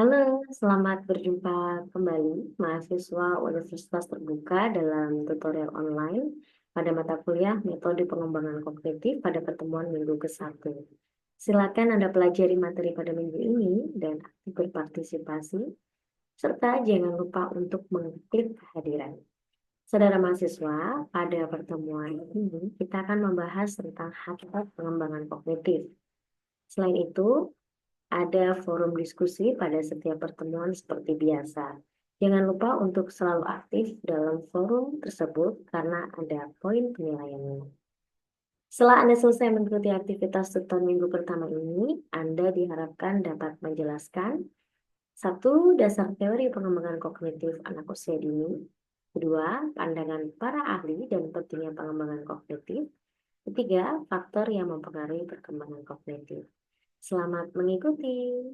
Halo, selamat berjumpa kembali mahasiswa Universitas Terbuka dalam tutorial online pada mata kuliah Metode Pengembangan Kognitif pada pertemuan minggu ke-1. Silakan Anda pelajari materi pada minggu ini dan aktif berpartisipasi, serta jangan lupa untuk mengklik kehadiran. Saudara mahasiswa, pada pertemuan ini kita akan membahas tentang hakikat pengembangan kognitif. Selain itu, ada forum diskusi pada setiap pertemuan seperti biasa. Jangan lupa untuk selalu aktif dalam forum tersebut karena ada poin penilaiannya. Setelah Anda selesai mengikuti aktivitas tutor minggu pertama ini, Anda diharapkan dapat menjelaskan satu, dasar teori pengembangan kognitif anak usia dini. Kedua, pandangan para ahli dan pentingnya pengembangan kognitif. Ketiga, faktor yang mempengaruhi perkembangan kognitif. Selamat mengikuti.